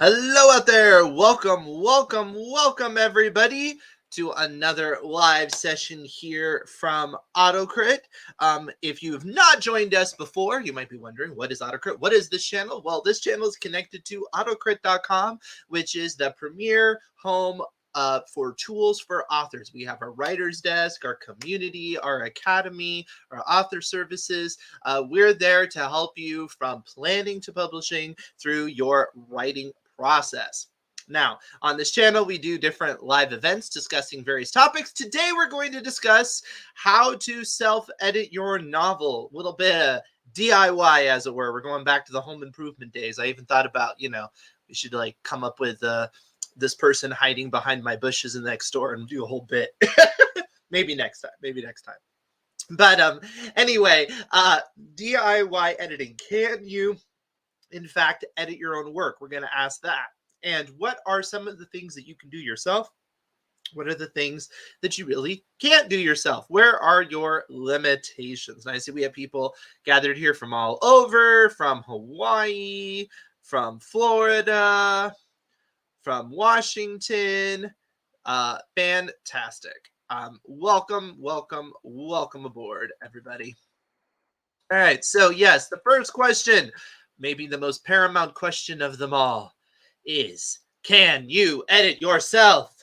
Hello out there. Welcome everybody to another live session here from AutoCrit. If you have not joined us before, you might be wondering, what is AutoCrit? What is this channel? Well, this channel is connected to AutoCrit.com, which is the premier home for tools for authors. We have our writer's desk, our community, our academy, our author services. We're there to help you from planning to publishing through your writing process. Now, on this channel, we do different live events discussing various topics. Today, we're going to discuss how to self-edit your novel. A little bit of DIY, as it were. We're going back to the home improvement days. I even thought about, we should like come up with this person hiding behind my bushes in the next door and do a whole bit. Maybe next time. But anyway, DIY editing. Can you in fact edit your own work? We're going to ask that. And what are some of the things that you can do yourself? What are the things that you really can't do yourself? Where are your limitations? And I see we have people gathered here from all over, from Hawaii, from Florida, from Washington. Fantastic. Welcome aboard, everybody. All right, so yes, the first question, maybe the most paramount question of them all, is, can you edit yourself?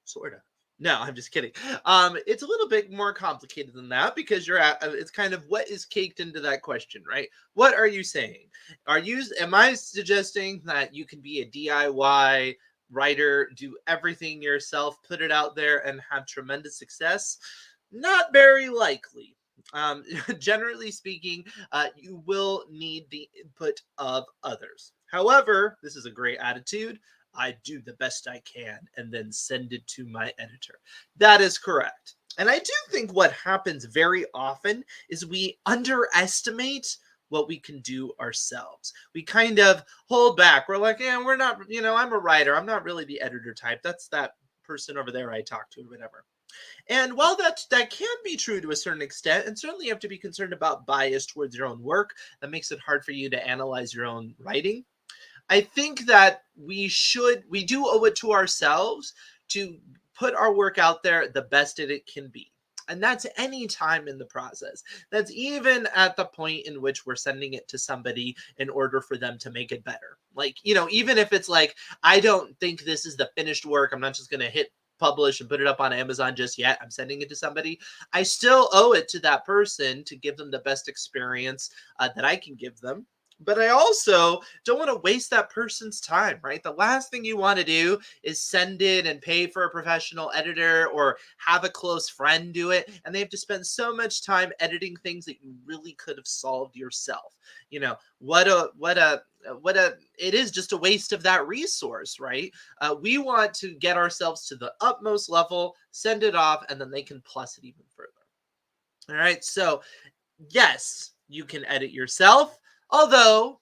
Sort of. No, I'm just kidding. It's a little bit more complicated than that, because it's kind of what is caked into that question, right? What are you saying? Am I suggesting that you can be a DIY writer, do everything yourself, put it out there, and have tremendous success? Not very likely. Generally speaking, you will need the input of others. However, this is a great attitude. I do the best I can and then send it to my editor. That is correct. And I do think what happens very often is we underestimate what we can do ourselves. We kind of hold back. We're like, yeah, we're not, I'm a writer. I'm not really the editor type. That's that person over there I talk to or whatever. And while that can be true to a certain extent, and certainly you have to be concerned about bias towards your own work, that makes it hard for you to analyze your own writing. I think that we do owe it to ourselves to put our work out there the best that it can be. And that's any time in the process. That's even at the point in which we're sending it to somebody in order for them to make it better. Like, even if it's like, I don't think this is the finished work, I'm not just going to hit publish and put it up on Amazon just yet, I'm sending it to somebody, I still owe it to that person to give them the best experience that I can give them. But I also don't want to waste that person's time, right? The last thing you want to do is send it and pay for a professional editor or have a close friend do it, and they have to spend so much time editing things that you really could have solved yourself. It is just a waste of that resource, right? We want to get ourselves to the utmost level, send it off, and then they can plus it even further. All right, so yes, you can edit yourself. Although,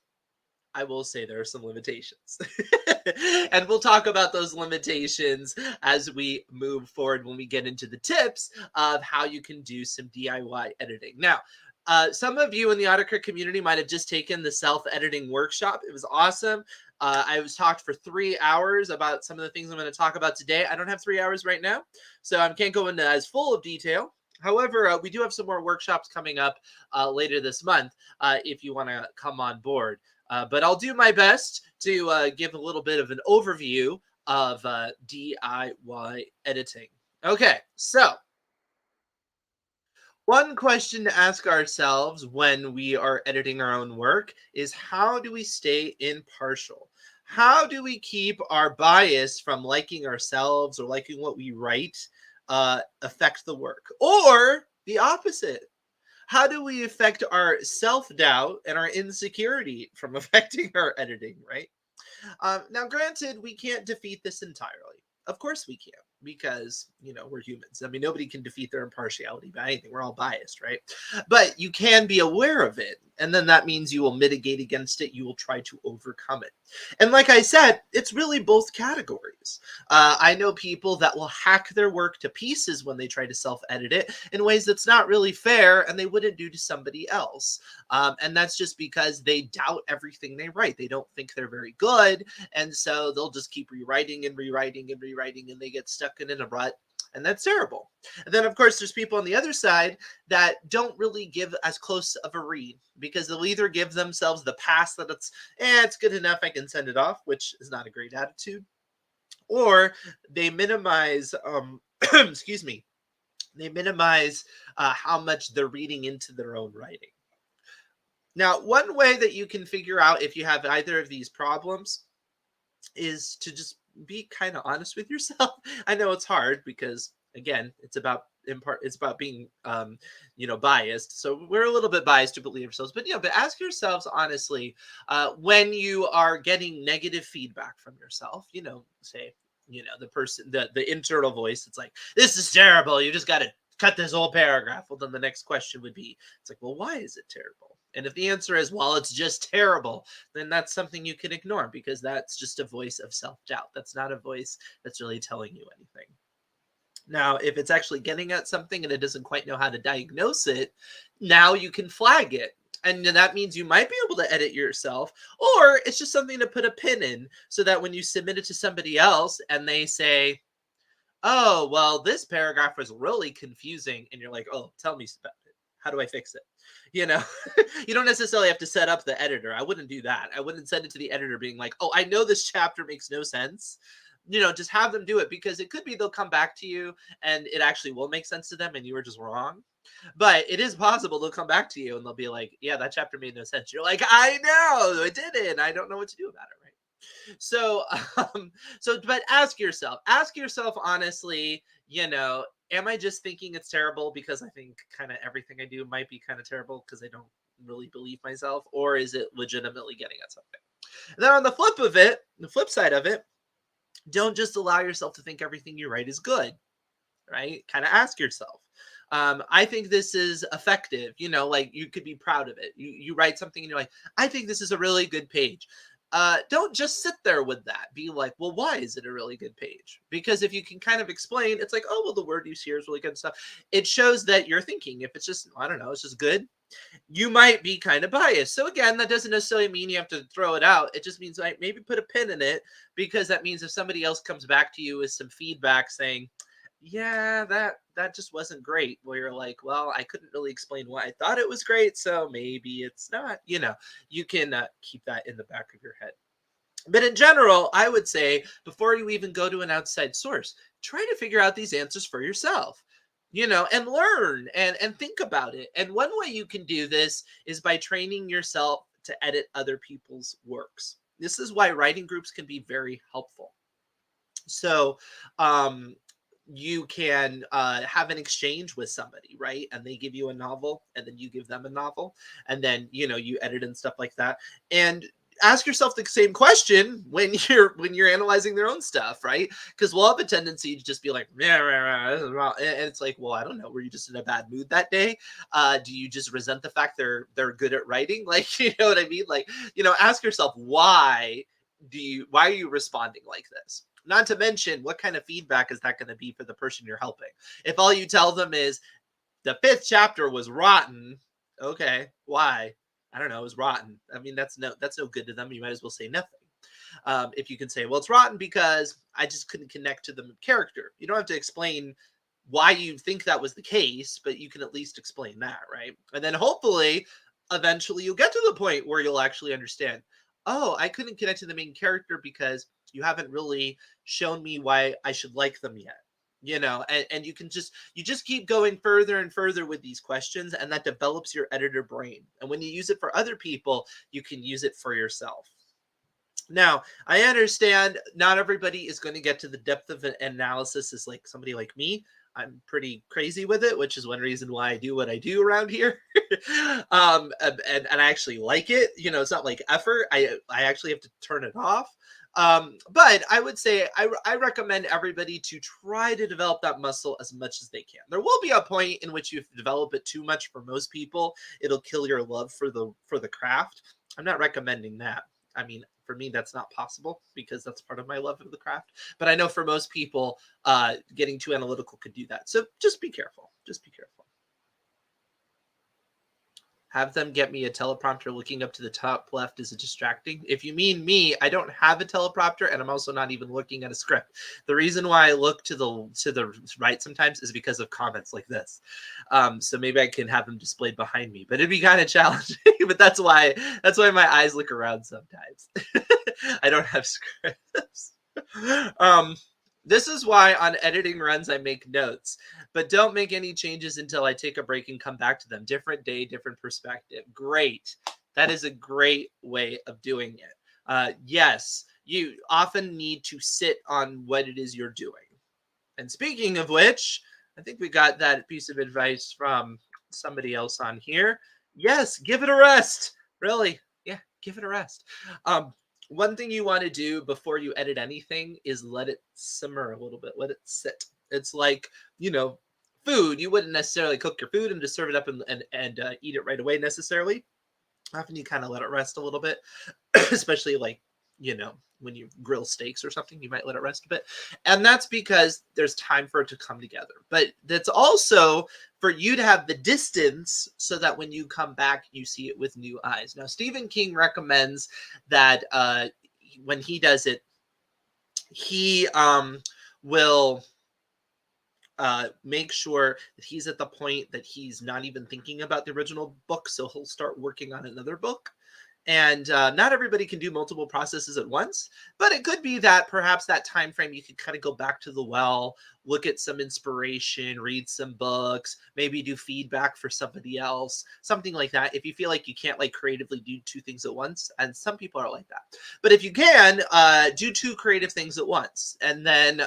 I will say there are some limitations. And we'll talk about those limitations as we move forward when we get into the tips of how you can do some DIY editing. Now, some of you in the AutoCrit community might have just taken the self-editing workshop. It was awesome. I was talked for 3 hours about some of the things I'm going to talk about today. I don't have 3 hours right now, so I can't go into as full of detail. However, we do have some more workshops coming up later this month if you want to come on board. But I'll do my best to give a little bit of an overview of DIY editing. Okay, so one question to ask ourselves when we are editing our own work is, how do we stay impartial? How do we keep our bias from liking ourselves or liking what we write affect the work? Or the opposite, how do we affect our self-doubt and our insecurity from affecting our editing, right? Now, granted, we can't defeat this entirely. Of course we can't, because, we're humans. I mean, nobody can defeat their impartiality by anything. We're all biased, right? But you can be aware of it. And then that means you will mitigate against it. You will try to overcome it. And like I said, it's really both categories. I know people that will hack their work to pieces when they try to self-edit it in ways that's not really fair and they wouldn't do to somebody else. And that's just because they doubt everything they write. They don't think they're very good. And so they'll just keep rewriting and rewriting and rewriting, and they get stuck in a rut. And that's terrible. And then, of course, there's people on the other side that don't really give as close of a read because they'll either give themselves the pass that it's good enough, I can send it off, which is not a great attitude, or they minimize, excuse me, they minimize how much they're reading into their own writing. Now, one way that you can figure out if you have either of these problems is to just be kind of honest with yourself. I know it's hard because again, it's about being biased. So we're a little bit biased to believe ourselves, but but ask yourselves honestly, when you are getting negative feedback from yourself, say, the person, the internal voice, it's like, this is terrible, you just got to cut this whole paragraph. Well, then the next question would be, it's like, well, why is it terrible? And if the answer is, well, it's just terrible, then that's something you can ignore because that's just a voice of self-doubt. That's not a voice that's really telling you anything. Now, if it's actually getting at something and it doesn't quite know how to diagnose it, now you can flag it. And that means you might be able to edit yourself, or it's just something to put a pin in so that when you submit it to somebody else and they say, oh, well, this paragraph was really confusing. And you're like, oh, tell me about it. How do I fix it? You don't necessarily have to set up the editor. I wouldn't do that. I wouldn't send it to the editor being like, oh, I know this chapter makes no sense. Just have them do it because it could be they'll come back to you and it actually will make sense to them and you were just wrong. But it is possible they'll come back to you and they'll be like, yeah, that chapter made no sense. You're like, I know it didn't. I don't know what to do about it. Right. So, but ask yourself honestly, am I just thinking it's terrible because I think kind of everything I do might be kind of terrible because I don't really believe myself, or is it legitimately getting at something? And then on the flip side of it, don't just allow yourself to think everything you write is good, right? Kind of ask yourself, I think this is effective. Like you could be proud of it. You write something and you're like, I think this is a really good page. Don't just sit there with that. Be like, well, why is it a really good page? Because if you can kind of explain, it's like, oh, well, the word use here is really good and stuff. It shows that you're thinking. If it's just, I don't know, it's just good, you might be kind of biased. So again, that doesn't necessarily mean you have to throw it out. It just means like maybe put a pin in it, because that means if somebody else comes back to you with some feedback saying, yeah, that just wasn't great, where you're like, well, I couldn't really explain why I thought it was great, so maybe it's not, you can keep that in the back of your head. But in general, I would say before you even go to an outside source, try to figure out these answers for yourself, and learn and think about it. And one way you can do this is by training yourself to edit other people's works. This is why writing groups can be very helpful. So, you can have an exchange with somebody, right? And they give you a novel and then you give them a novel, and then you edit and stuff like that. And ask yourself the same question when you're analyzing their own stuff, right? Because we'll have a tendency to just be like, yeah, this is wrong. And it's like, well, I don't know, were you just in a bad mood that day? Do you just resent the fact they're good at writing? Like, you know what I mean? Like, ask yourself, why are you responding like this? Not to mention, what kind of feedback is that going to be for the person you're helping? If all you tell them is the 5th chapter was rotten, okay, why? I don't know, it was rotten. I mean, that's no good to them. You might as well say nothing. If you can say, well, it's rotten because I just couldn't connect to the character. You don't have to explain why you think that was the case, but you can at least explain that, right? And then hopefully, eventually you'll get to the point where you'll actually understand, oh, I couldn't connect to the main character because you haven't really shown me why I should like them yet. And you just keep going further and further with these questions, and that develops your editor brain. And when you use it for other people, you can use it for yourself. Now, I understand not everybody is going to get to the depth of an analysis as like somebody like me. I'm pretty crazy with it, which is one reason why I do what I do around here. And I actually like it. It's not like effort. I actually have to turn it off. But I would say I recommend everybody to try to develop that muscle as much as they can. There will be a point in which you develop it too much. For most people, it'll kill your love for the craft. I'm not recommending that. I mean, for me, that's not possible because that's part of my love of the craft. But I know for most people, getting too analytical could do that. So just be careful. Just be careful. Have them get me a teleprompter. Looking up to the top left is distracting. If you mean me, I don't have a teleprompter, and I'm also not even looking at a script. The reason why I look to the right sometimes is because of comments like this. So maybe I can have them displayed behind me, but it'd be kind of challenging. But that's why my eyes look around sometimes. I don't have scripts. This is why on editing runs I make notes, but don't make any changes until I take a break and come back to them. Different day, different perspective. Great. That is a great way of doing it. Yes, you often need to sit on what it is you're doing. And speaking of which, I think we got that piece of advice from somebody else on here. Yes, give it a rest. Really. Yeah, give it a rest. One thing you want to do before you edit anything is let it simmer a little bit, let it sit. It's like, food. You wouldn't necessarily cook your food and just serve it up and eat it right away necessarily. Often you kind of let it rest a little bit, especially like, when you grill steaks or something, you might let it rest a bit. And that's because there's time for it to come together. But that's also for you to have the distance so that when you come back, you see it with new eyes. Now, Stephen King recommends that when he does it, he will make sure that he's at the point that he's not even thinking about the original book. So he'll start working on another book. And not everybody can do multiple processes at once, but it could be that perhaps that time frame you could kind of go back to the well, look at some inspiration, read some books, maybe do feedback for somebody else, something like that. If you feel like you can't like creatively do two things at once, and some people are like that, but if you can, do two creative things at once, and then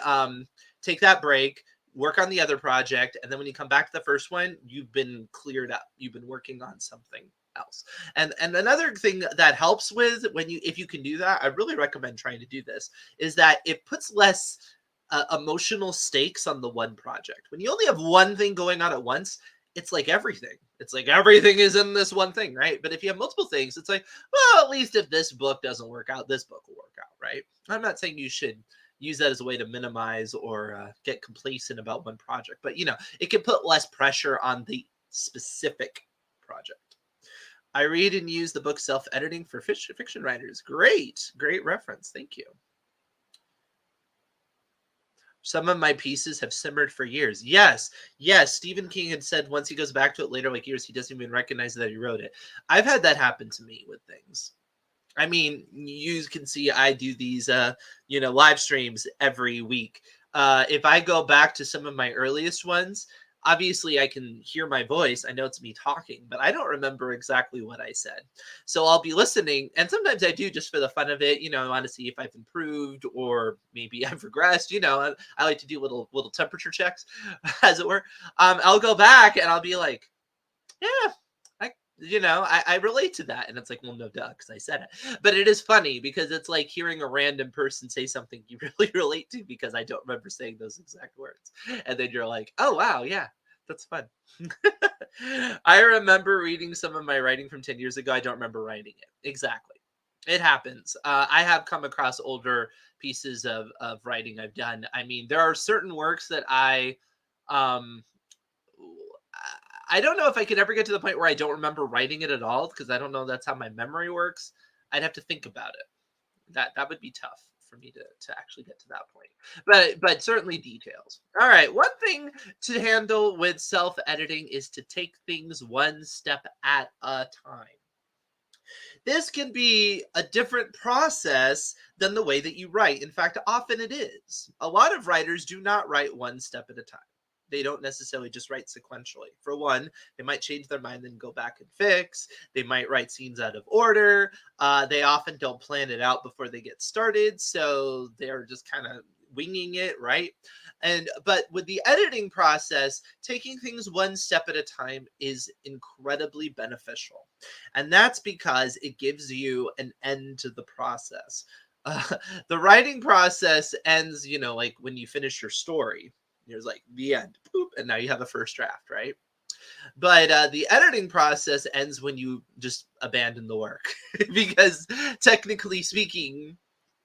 take that break, work on the other project, and then when you come back to the first one, you've been cleared up. You've been working on something else. And another thing that helps with if you can do that, I really recommend trying to do this, is that it puts less emotional stakes on the one project. When you only have one thing going on at once, it's like everything. It's like everything is in this one thing, right? But if you have multiple things, it's like, well, at least if this book doesn't work out, this book will work out, right? I'm not saying you should use that as a way to minimize or get complacent about one project, but it can put less pressure on the specific project. I read and use the book Self-Editing for Fiction Writers. Great reference. Thank you. Some of my pieces have simmered for years. Yes. Stephen King had said once he goes back to it later, like years, he doesn't even recognize that he wrote it. I've had that happen to me with things. I mean, you can see I do these, live streams every week. If I go back to some of my earliest ones, obviously I can hear my voice. I know it's me talking, but I don't remember exactly what I said. So I'll be listening, and sometimes I do just for the fun of it. I want to see if I've improved or maybe I've regressed. I like to do little temperature checks, as it were. I'll go back and I'll be like, yeah, I relate to that. And it's like, well, no duh, because I said it. But it is funny because it's like hearing a random person say something you really relate to, because I don't remember saying those exact words. And then you're like, oh, wow, yeah, that's fun. I remember reading some of my writing from 10 years ago. I don't remember writing it. Exactly. It happens. I have come across older pieces of writing I've done. I mean, there are certain works that I don't know if I could ever get to the point where I don't remember writing it at all, because I don't know that's how my memory works. I'd have to think about it. That would be tough for me to actually get to that point. But certainly details. All right, one thing to handle with self-editing is to take things one step at a time. This can be a different process than the way that you write. In fact, often it is. A lot of writers do not write one step at a time. They don't necessarily just write sequentially. For one, they might change their mind and go back and fix. They might write scenes out of order. They often don't plan it out before they get started, so they're just kind of winging it, right? But with the editing process, taking things one step at a time is incredibly beneficial. And that's because it gives you an end to the process. uh, the writing process ends, like when you finish your story. There's like the end, boop, and now you have a first draft, right? But the editing process ends when you just abandon the work because technically speaking,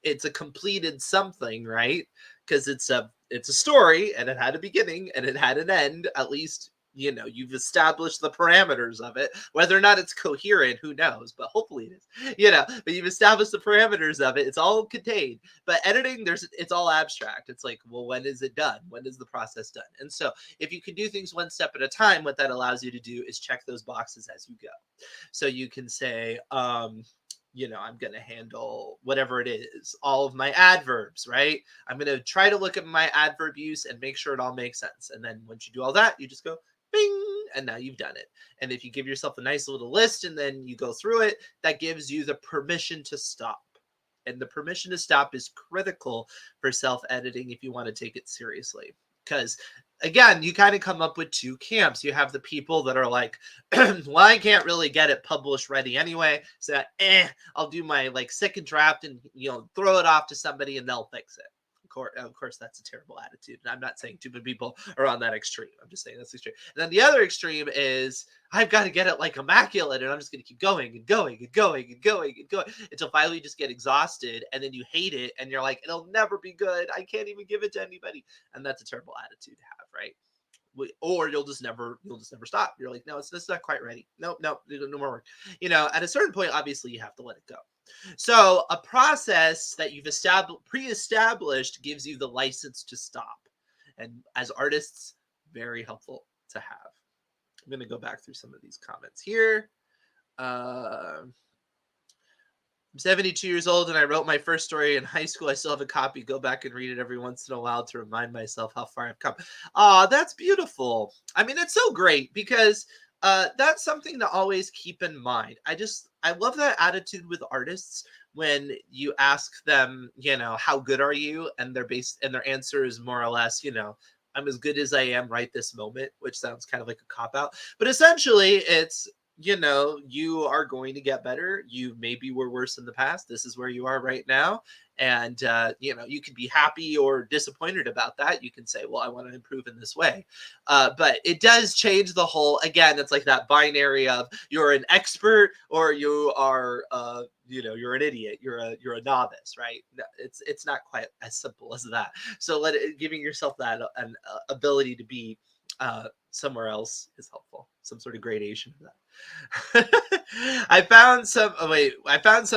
it's a completed something, right? Because it's a story and it had a beginning and it had an end. At least you've established the parameters of it. Whether or not it's coherent, who knows? But hopefully it is. But you've established the parameters of it. It's all contained. But editing, it's all abstract. It's like, well, when is it done? When is the process done? And so if you can do things one step at a time, what that allows you to do is check those boxes as you go. So you can say, I'm going to handle whatever it is, all of my adverbs, right? I'm going to try to look at my adverb use and make sure it all makes sense. And then once you do all that, you just go bing, and now you've done it. And if you give yourself a nice little list and then you go through it, that gives you the permission to stop. And the permission to stop is critical for self-editing if you want to take it seriously. Because again, you kind of come up with two camps. You have the people that are like, well, I can't really get it published ready anyway. So I'll do my like second draft and throw it off to somebody and they'll fix it. Of course, that's a terrible attitude. And I'm not saying too many people are on that extreme. I'm just saying that's extreme. And then the other extreme is I've got to get it like immaculate, and I'm just going to keep going and going and going and going and going until finally you just get exhausted, and then you hate it, and you're like, it'll never be good. I can't even give it to anybody, and that's a terrible attitude to have, right? Or you'll just never stop. You're like, no, it's not quite ready. No more work. At a certain point, obviously, you have to let it go. So a process that you've pre-established gives you the license to stop. And as artists, very helpful to have. I'm going to go back through some of these comments here. I'm 72 years old and I wrote my first story in high school. I still have a copy. Go back and read it every once in a while to remind myself how far I've come. That's beautiful. I mean, it's so great because that's something to always keep in mind. I love that attitude with artists when you ask them, how good are you? And their answer is more or less, I'm as good as I am right this moment, which sounds kind of like a cop-out. But essentially, it's, you are going to get better. You maybe were worse in the past. This is where you are right now. And, you can be happy or disappointed about that. You can say, well, I want to improve in this way. But it does change the whole, again, it's like that binary of you're an expert or you are, you're an idiot. You're a novice, right? It's not quite as simple as that. So giving yourself that an ability to be somewhere else is helpful. Some sort of gradation of that. I found some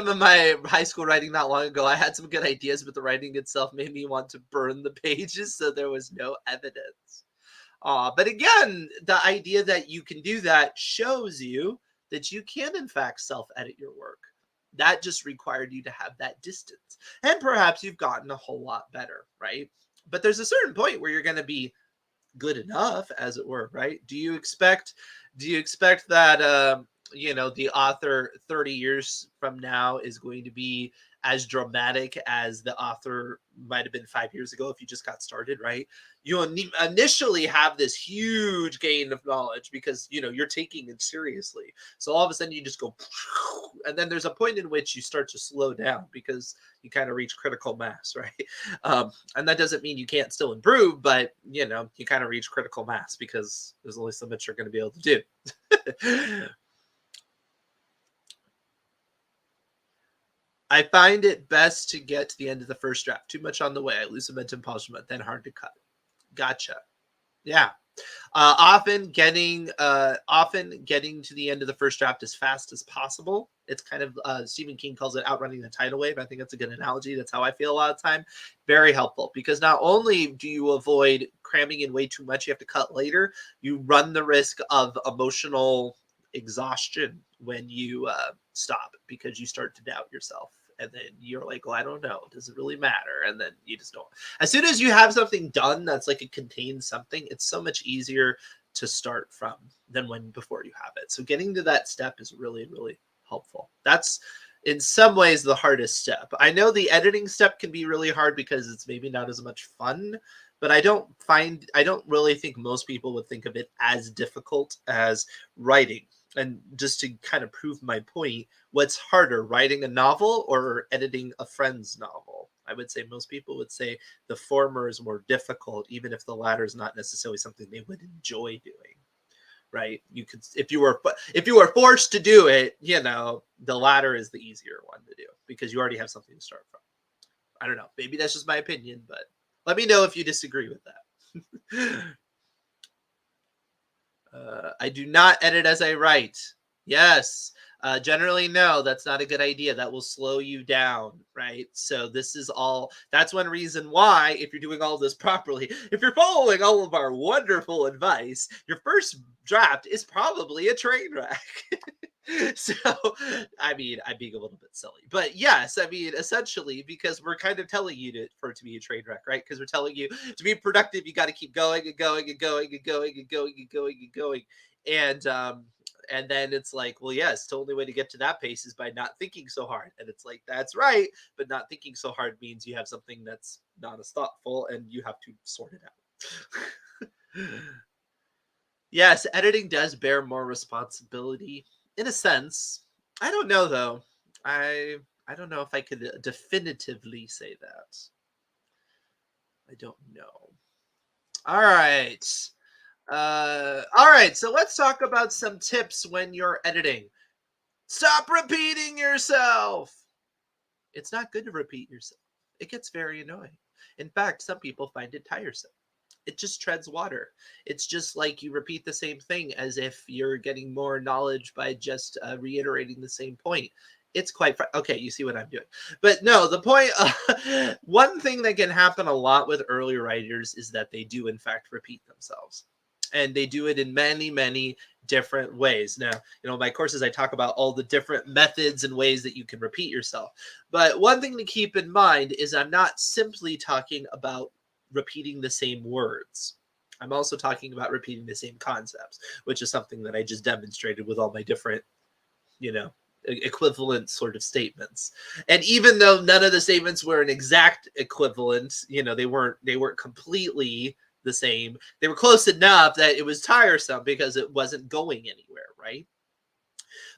of my high school writing not long ago. I had some good ideas, but the writing itself made me want to burn the pages, so there was no evidence. But again, the idea that you can do that shows you that you can, in fact, self-edit your work. That just required you to have that distance. And perhaps you've gotten a whole lot better, right? But there's a certain point where you're going to be good enough, as it were, right? Do you expect that the author 30 years from now is going to be as dramatic as the author might have been 5 years ago if you just got started, right? You initially have this huge gain of knowledge because you're taking it seriously. So all of a sudden you just go, and then there's a point in which you start to slow down because you kind of reach critical mass, right? And that doesn't mean you can't still improve, but you kind of reach critical mass because there's only so much you're going to be able to do. I find it best to get to the end of the first draft. Too much on the way. I lose momentum, polish, then hard to cut. Gotcha. Yeah. Often getting to the end of the first draft as fast as possible. It's kind of Stephen King calls it outrunning the tidal wave. I think that's a good analogy. That's how I feel a lot of the time. Very helpful because not only do you avoid cramming in way too much, you have to cut later. You run the risk of emotional exhaustion when you stop because you start to doubt yourself. And then you're like, well, I don't know. Does it really matter? And then you just don't. As soon as you have something done that's like it contains something, it's so much easier to start from than before you have it. So getting to that step is really, really helpful. That's in some ways the hardest step. I know the editing step can be really hard because it's maybe not as much fun, but I don't really think most people would think of it as difficult as writing. And just to kind of prove my point, what's harder, writing a novel or editing a friend's novel? I would say most people would say the former is more difficult, even if the latter is not necessarily something they would enjoy doing. Right? You could, if you were forced to do it, the latter is the easier one to do because you already have something to start from. I don't know. Maybe that's just my opinion, but let me know if you disagree with that. I do not edit as I write. Yes. Generally, no, that's not a good idea. That will slow you down, right? So that's one reason why, if you're doing all this properly, if you're following all of our wonderful advice, your first draft is probably a train wreck. So, I mean, I'm being a little bit silly, but yes, I mean, essentially, because we're kind of telling you for it to be a train wreck, right? Because we're telling you to be productive, you got to keep going and going and going and going and going and going and going, and then it's like, well, yes, the only way to get to that pace is by not thinking so hard, and it's like that's right, but not thinking so hard means you have something that's not as thoughtful, and you have to sort it out. Yes, editing does bear more responsibility in a sense. I don't know though. I don't know if I could definitively say that. I don't know. All right. All right, so let's talk about some tips when you're editing. Stop repeating yourself. It's not good to repeat yourself. It gets very annoying. In fact, some people find it tiresome. It just treads water. It's just like you repeat the same thing as if you're getting more knowledge by just reiterating the same point. It's quite okay. You see what I'm doing, but no. The point. One thing that can happen a lot with early writers is that they do, in fact, repeat themselves, and they do it in many, many different ways. Now, my courses, I talk about all the different methods and ways that you can repeat yourself. But one thing to keep in mind is I'm not simply talking about repeating the same words. I'm also talking about repeating the same concepts, which is something that I just demonstrated with all my different, equivalent sort of statements. And even though none of the statements were an exact equivalent, they weren't completely the same. They were close enough that it was tiresome because it wasn't going anywhere, right?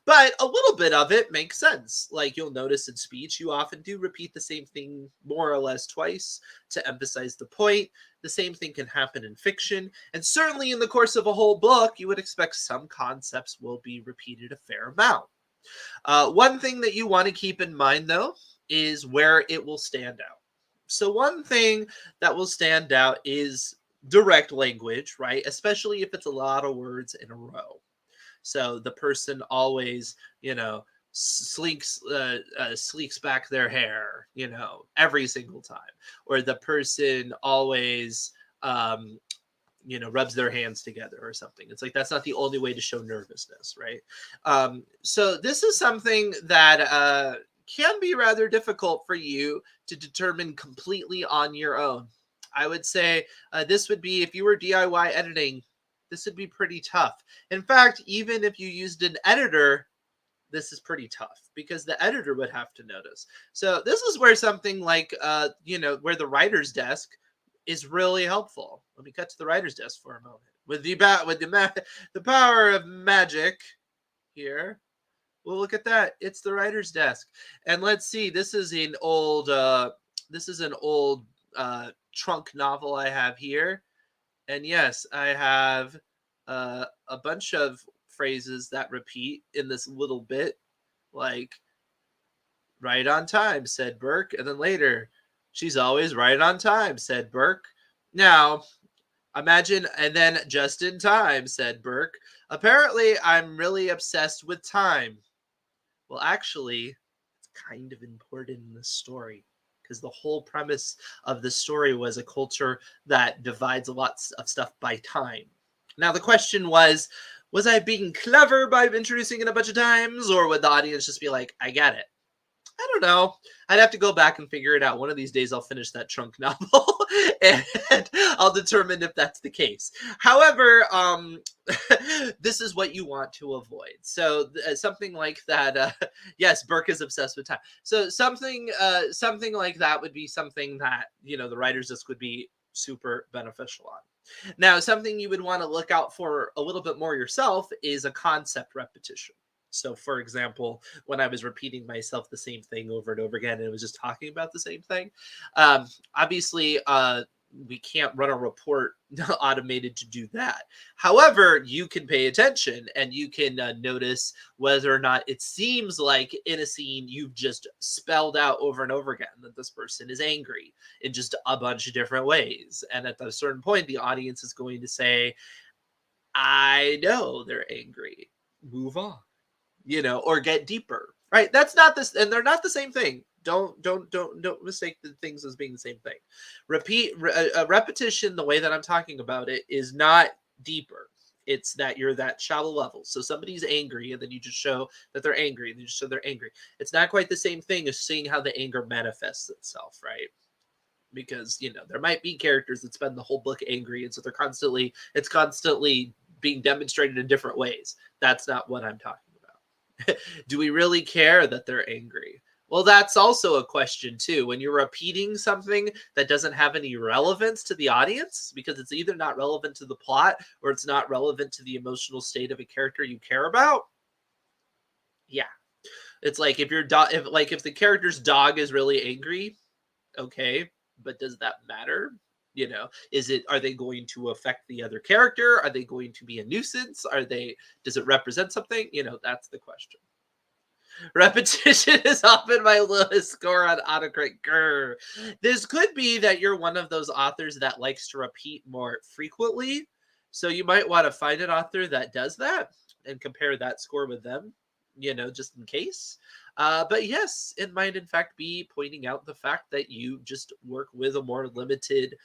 But a little bit of it makes sense. Like you'll notice in speech, you often do repeat the same thing more or less twice to emphasize the point. The same thing can happen in fiction. And certainly in the course of a whole book, you would expect some concepts will be repeated a fair amount. One thing that you want to keep in mind, though, is where it will stand out. So one thing that will stand out is direct language, right? Especially if it's a lot of words in a row. So the person always, sleeks back their hair, every single time, or the person always, rubs their hands together or something. It's like that's not the only way to show nervousness, right? So this is something that can be rather difficult for you to determine completely on your own. I would say this would be, if you were DIY editing, this would be pretty tough. In fact, even if you used an editor, this is pretty tough because the editor would have to notice. So this is where something like, where the writer's desk is really helpful. Let me cut to the writer's desk for a moment. With the power of magic here, well, look at that. It's the writer's desk. And let's see, this is an old trunk novel I have here. And yes, I have a bunch of phrases that repeat in this little bit, like right on time, said Burke. And then later, she's always right on time, said Burke. Now, imagine, and then just in time, said Burke. Apparently, I'm really obsessed with time. Well, actually, it's kind of important in the story because the whole premise of the story was a culture that divides a lot of stuff by time. Now, the question was I being clever by introducing it a bunch of times, or would the audience just be like, I get it? I don't know. I'd have to go back and figure it out. One of these days, I'll finish that trunk novel and I'll determine if that's the case. However, this is what you want to avoid. So something like that. Yes, Burke is obsessed with time. So something like that would be something that the writer's desk would be super beneficial on. Now, something you would want to look out for a little bit more yourself is a concept repetition. So, for example, when I was repeating myself the same thing over and over again, and it was just talking about the same thing, obviously, we can't run a report automated to do that. However, you can pay attention and you can notice whether or not it seems like in a scene you've just spelled out over and over again that this person is angry in just a bunch of different ways. And at a certain point, the audience is going to say, I know they're angry. Move on, or get deeper. Right? That's not this, and they're not the same thing. Don't mistake the things as being the same thing. Repetition, the way that I'm talking about it, is not deeper. It's that you're that shallow level. So somebody's angry, and then you just show that they're angry, and you just show they're angry. It's not quite the same thing as seeing how the anger manifests itself, right? Because there might be characters that spend the whole book angry, and so it's constantly being demonstrated in different ways. That's not what I'm talking about. Do we really care that they're angry? Well, that's also a question too. When you're repeating something that doesn't have any relevance to the audience, because it's either not relevant to the plot or it's not relevant to the emotional state of a character you care about. Yeah. It's like if if the character's dog is really angry, okay, but does that matter? Are they going to affect the other character? Are they going to be a nuisance? Does it represent something? That's the question. Repetition is often my lowest score on AutoCrit. Grr. This could be that you're one of those authors that likes to repeat more frequently. So you might want to find an author that does that and compare that score with them, just in case. But yes, it might in fact be pointing out the fact that you just work with a more limited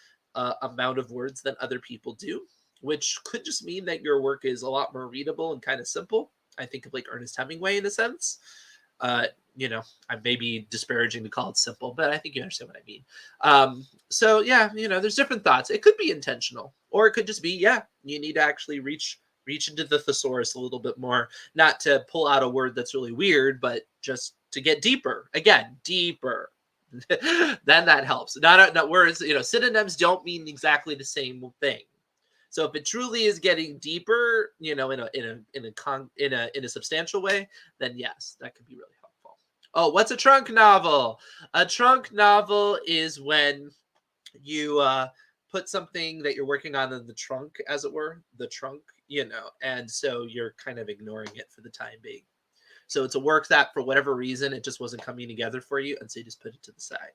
amount of words than other people do, which could just mean that your work is a lot more readable and kind of simple. I think of like Ernest Hemingway in a sense. I may be disparaging to call it simple, but I think you understand what I mean. So yeah, there's different thoughts. It could be intentional, or it could just be, yeah, you need to actually reach into the thesaurus a little bit more, not to pull out a word that's really weird, but just to get deeper. Again, deeper. Then that helps. Not words. Synonyms don't mean exactly the same thing. So if it truly is getting deeper, in a substantial way, then yes, that could be really helpful. Oh, what's a trunk novel? A trunk novel is when you put something that you're working on in the trunk, as it were, the trunk, and so you're kind of ignoring it for the time being. So it's a work that for whatever reason, it just wasn't coming together for you, and so you just put it to the side.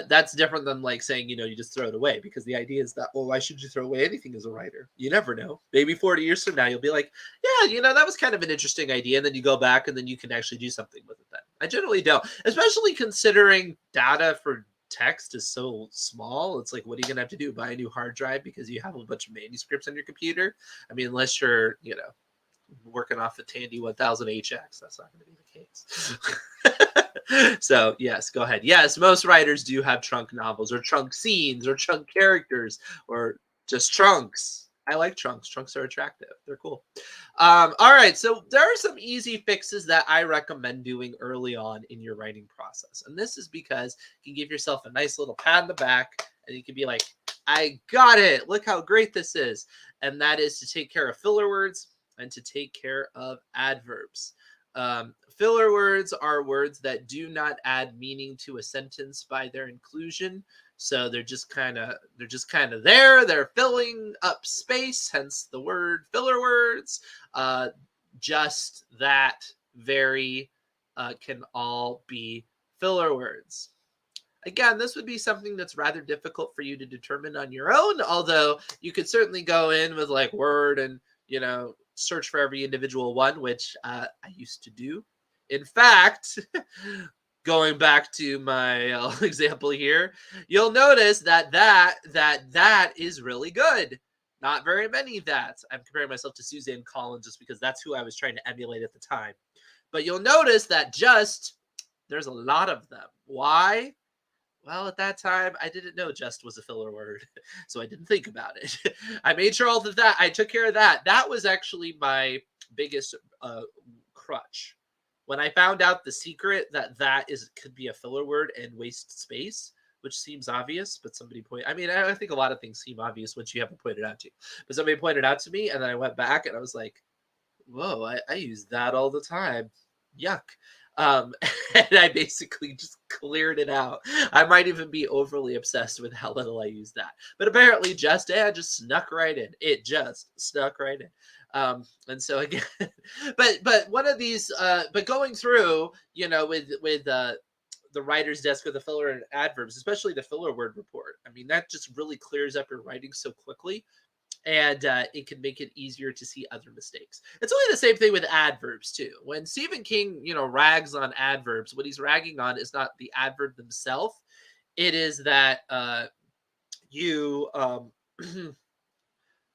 That's different than like saying, you just throw it away, because the idea is that, well, why should you throw away anything as a writer? You never know. Maybe 40 years from now, you'll be like, yeah, that was kind of an interesting idea. And then you go back and then you can actually do something with it then. I generally don't, especially considering data for text is so small. It's like, what are you going to have to do? Buy a new hard drive because you have a bunch of manuscripts on your computer? I mean, unless you're, working off a Tandy 1000 HX, that's not going to be the case. So yes, go ahead. Yes, most writers do have trunk novels or trunk scenes or trunk characters or just trunks. I like trunks. Trunks are attractive. They're cool. All right. So there are some easy fixes that I recommend doing early on in your writing process. And this is because you can give yourself a nice little pat on the back and you can be like, I got it. Look how great this is. And that is to take care of filler words and to take care of adverbs. Filler words are words that do not add meaning to a sentence by their inclusion. So they're just kind of there. They're filling up space, hence the word filler words. Just that very can all be filler words. Again, this would be something that's rather difficult for you to determine on your own, although you could certainly go in with like Word and, search for every individual one, which I used to do. In fact, going back to my example here, you'll notice that is really good. Not very many that's. I'm comparing myself to Suzanne Collins just because that's who I was trying to emulate at the time. But you'll notice that there's a lot of them. Why? Well, at that time, I didn't know just was a filler word, so I didn't think about it. I made sure all of that. I took care of that. That was actually my biggest crutch. When I found out the secret that could be a filler word and waste space, which seems obvious, but somebody I mean, I think a lot of things seem obvious once you haven't pointed out to you. But somebody pointed out to me, and then I went back and I was like, whoa, I use that all the time. Yuck. And I basically just cleared it out. I might even be overly obsessed with how little I use that. But apparently just snuck right in. It just snuck right in. And so again, but one of these, but going through, with the writer's desk with the filler and adverbs, especially the filler word report. I mean, that just really clears up your writing so quickly, and it can make it easier to see other mistakes. It's only the same thing with adverbs too. When Stephen King, rags on adverbs, what he's ragging on is not the adverb themselves. It is that you.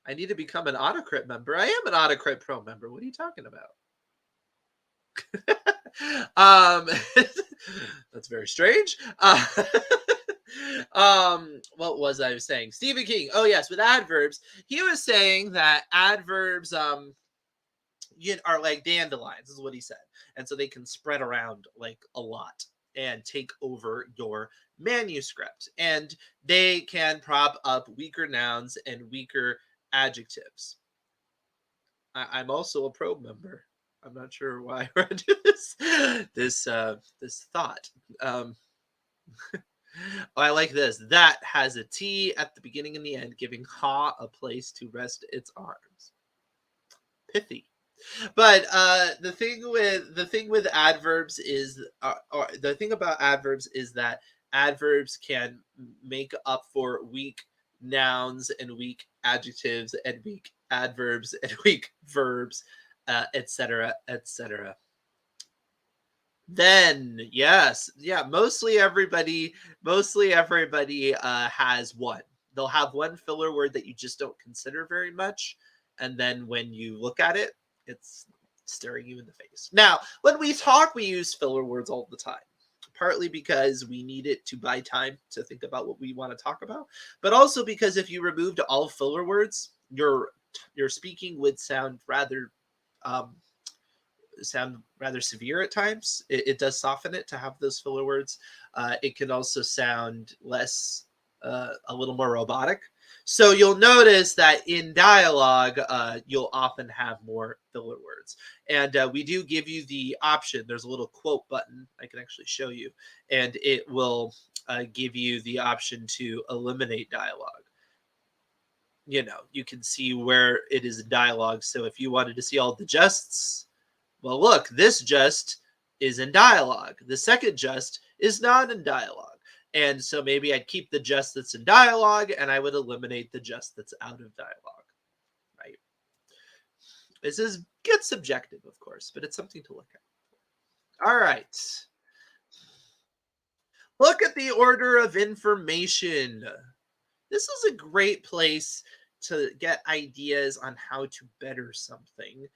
I need to become an AutoCrit member. I am an AutoCrit Pro member. What are you talking about? That's very strange. What was I saying? Stephen King. Oh yes, with adverbs, he was saying that adverbs are like dandelions, is what he said, and so they can spread around like a lot and take over your manuscript, and they can prop up weaker nouns and weaker adjectives. I'm also a pro member. I'm not sure why I read this thought. I like this. That has a T at the beginning and the end, giving Ha a place to rest its arms. Pithy. But the thing with adverbs is, the thing about adverbs is that adverbs can make up for weak nouns and weak adjectives and weak adverbs and weak verbs, etc., etc. Then yes, yeah, mostly everybody has one. They'll have one filler word that you just don't consider very much, and then when you look at it, it's staring you in the face. Now, when we talk, we use filler words all the time, partly because we need it to buy time to think about what we want to talk about, but also because if you removed all filler words, your speaking would sound rather severe at times. It does soften it to have those filler words. It can also sound less, a little more robotic. So you'll notice that in dialogue, you'll often have more filler words. And we do give you the option. There's a little quote button I can actually show you, and it will give you the option to eliminate dialogue. You can see where it is in dialogue. So if you wanted to see all the justs, well, look, this just is in dialogue. The second just is not in dialogue. And so maybe I'd keep the just that's in dialogue, and I would eliminate the just that's out of dialogue, right? This gets subjective, of course, but it's something to look at. All right. Look at the order of information. This is a great place to get ideas on how to better something.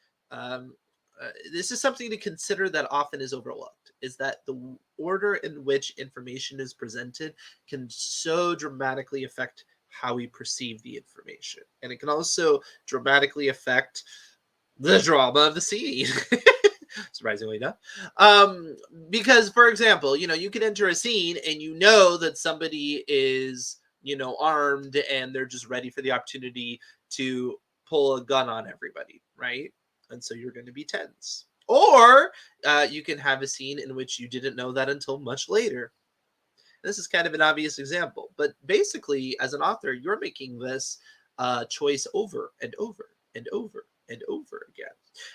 This is something to consider that often is overlooked, is that the order in which information is presented can so dramatically affect how we perceive the information. And it can also dramatically affect the drama of the scene. Surprisingly enough. Because, for example, you can enter a scene and that somebody is, armed and they're just ready for the opportunity to pull a gun on everybody, right? And so you're going to be tense. Or you can have a scene in which you didn't know that until much later. This is kind of an obvious example, but basically, as an author, you're making this choice over and over and over and over again.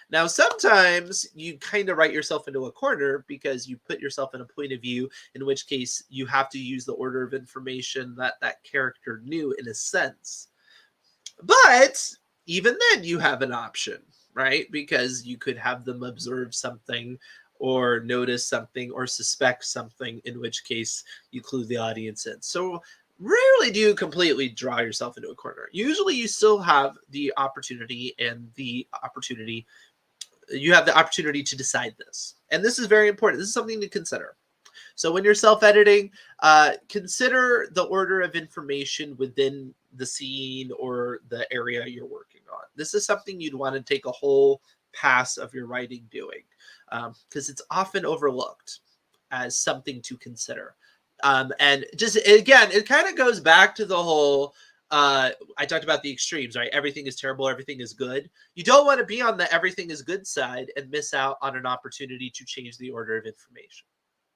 Now, sometimes you kind of write yourself into a corner because you put yourself in a point of view, in which case you have to use the order of information that that character knew in a sense. But even then, you have an option, right? Because you could have them observe something or notice something or suspect something, in which case you clue the audience in. So rarely do you completely draw yourself into a corner. Usually you still have the opportunity you have the opportunity to decide this. And this is very important. This is something to consider. So when you're self-editing, consider the order of information within the scene or the area you're working on. This is something you'd want to take a whole pass of your writing doing, because it's often overlooked as something to consider. And just again, it kind of goes back to the whole I talked about the extremes, right? Everything is terrible, everything is good. You don't want to be on the everything is good side and miss out on an opportunity to change the order of information,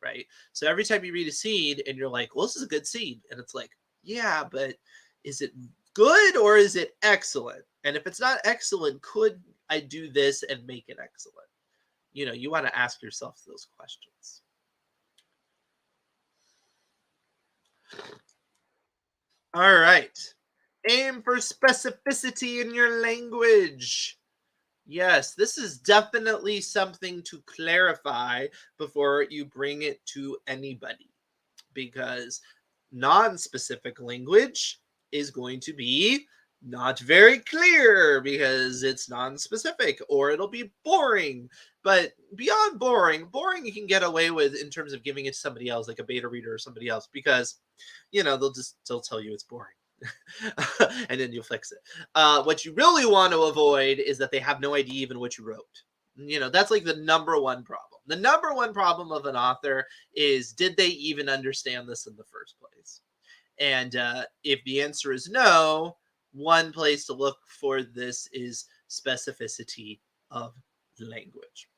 right? So every time you read a scene and you're like, well, this is a good scene, and it's like, yeah, but is it good or is it excellent? And if it's not excellent, could I do this and make it excellent? You want to ask yourself those questions. All right. Aim for specificity in your language. Yes, this is definitely something to clarify before you bring it to anybody, because non-specific language is going to be not very clear because it's non-specific, or it'll be boring. But beyond boring you can get away with in terms of giving it to somebody else, like a beta reader or somebody else, because they'll tell you it's boring. And then you'll fix it. What you really want to avoid is that they have no idea even what you wrote. That's like the number one problem. The number one problem of an author is, did they even understand this in the first place? And if the answer is no, one place to look for this is specificity of language.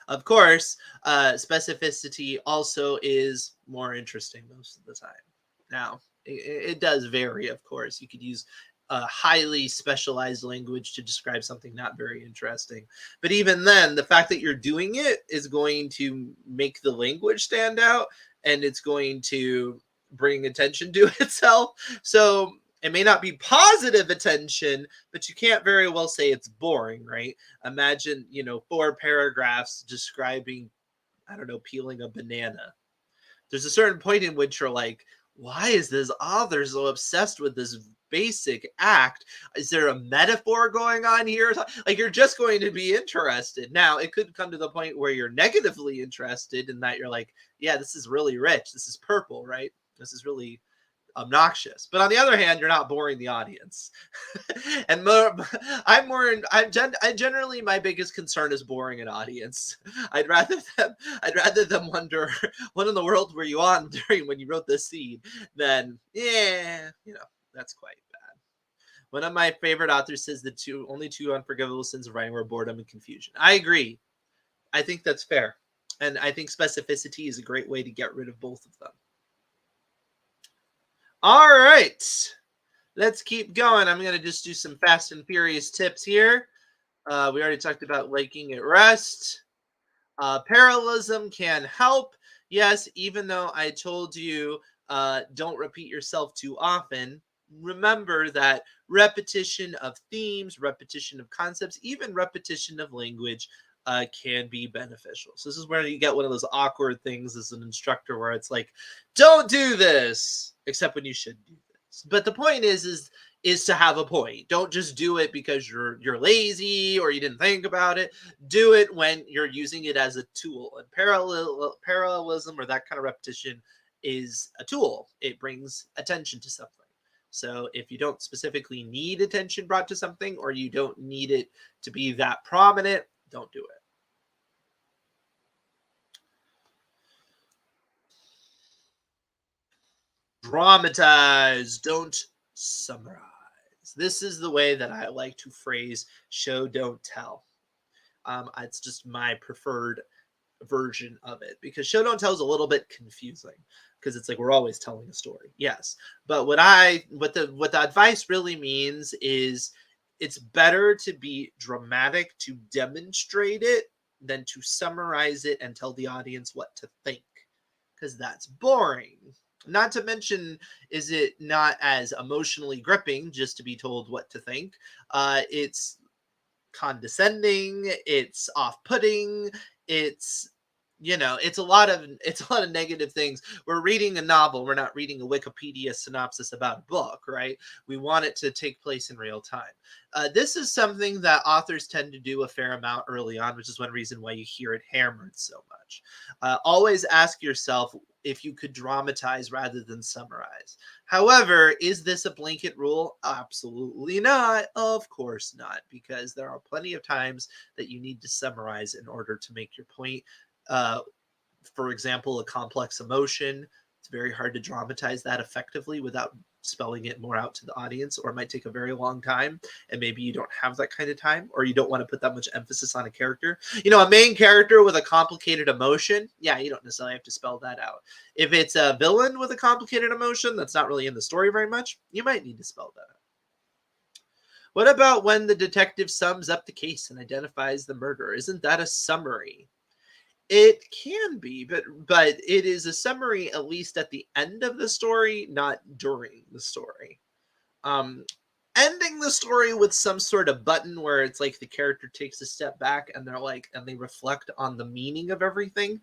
Of course, specificity also is more interesting most of the time. Now, it does vary, of course. You could use a highly specialized language to describe something not very interesting. But even then, the fact that you're doing it is going to make the language stand out, and it's going to bring attention to itself. So it may not be positive attention, but you can't very well say it's boring, right? Imagine, 4 paragraphs describing, I don't know, peeling a banana. There's a certain point in which you're like, why is this author so obsessed with this basic act? Is there a metaphor going on here? Like, you're just going to be interested. Now, it could come to the point where you're negatively interested in that you're like, yeah, this is really rich. This is purple, right? This is really obnoxious. But on the other hand, you're not boring the audience. And I generally, my biggest concern is boring an audience. I'd rather them wonder what in the world were you on during when you wrote this scene than, that's quite bad. One of my favorite authors says the only two unforgivable sins of writing were boredom and confusion. I agree. I think that's fair. And I think specificity is a great way to get rid of both of them. All right, let's keep going. I'm going to just do some fast and furious tips here. We already talked about liking at rest. Parallelism can help. Yes, even though I told you don't repeat yourself too often, remember that repetition of themes, repetition of concepts, even repetition of language can be beneficial. So this is where you get one of those awkward things as an instructor where it's like, don't do this, except when you should do this. But the point is to have a point. Don't just do it because you're lazy or you didn't think about it. Do it when you're using it as a tool. And parallelism, or that kind of repetition, is a tool. It brings attention to something. So if you don't specifically need attention brought to something, or you don't need it to be that prominent, don't do it. Dramatize, don't summarize. This is the way that I like to phrase show, don't tell. It's just my preferred version of it, because show, don't tell is a little bit confusing, because it's like we're always telling a story. Yes. But what the advice really means is it's better to be dramatic to demonstrate it than to summarize it and tell the audience what to think, because that's boring. Not to mention, is it not as emotionally gripping just to be told what to think? It's condescending, it's off-putting, it's it's a lot of negative things. We're reading a novel, we're not reading a Wikipedia synopsis about a book, right? We want it to take place in real time. This is something that authors tend to do a fair amount early on, which is one reason why you hear it hammered so much. Always ask yourself if you could dramatize rather than summarize. However, is this a blanket rule? Absolutely not. Of course not, because there are plenty of times that you need to summarize in order to make your point. For example, a complex emotion, It's very hard to dramatize that effectively without spelling it more out to the audience, or it might take a very long time, and maybe you don't have that kind of time, or you don't want to put that much emphasis on a character. You know, a main character with a complicated emotion, yeah, you don't necessarily have to spell that out. If it's a villain with a complicated emotion that's not really in the story very much, you might need to spell that out. What about when the detective sums up the case and identifies the murderer? Isn't that a summary? It can be, but it is a summary at least at the end of the story, not during the story. Ending the story with some sort of button where it's like the character takes a step back and they're like, and they reflect on the meaning of everything.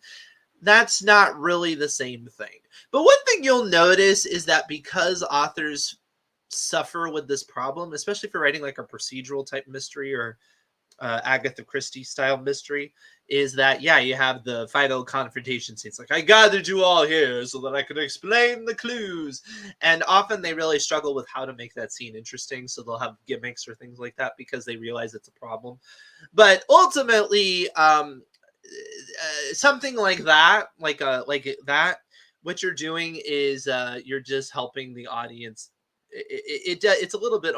That's not really the same thing. But one thing you'll notice is that because authors suffer with this problem, especially for writing like a procedural type mystery or Agatha Christie style mystery, is that, yeah, you have the final confrontation scene. It's like, I gathered you all here so that I could explain the clues. And often they really struggle with how to make that scene interesting. So they'll have gimmicks or things like that because they realize it's a problem. But ultimately, something like that, what you're doing is you're just helping the audience. It's a little bit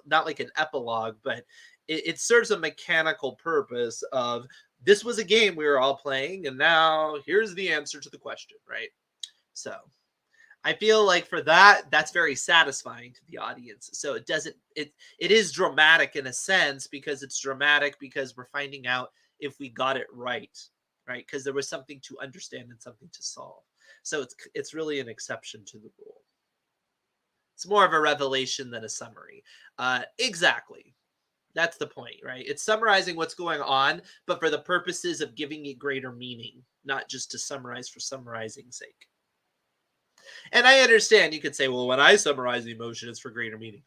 not like an epilogue, but it serves a mechanical purpose of, this was a game we were all playing, and now here's the answer to the question, right? So I feel like for that, that's very satisfying to the audience. So it is dramatic in a sense, because it's dramatic because we're finding out if we got it right? Because there was something to understand and something to solve. So it's really an exception to the rule. It's more of a revelation than a summary. Exactly. That's the point, right? It's summarizing what's going on, but for the purposes of giving it greater meaning, not just to summarize for summarizing's sake. And I understand you could say, well, when I summarize the emotion, it's for greater meaning.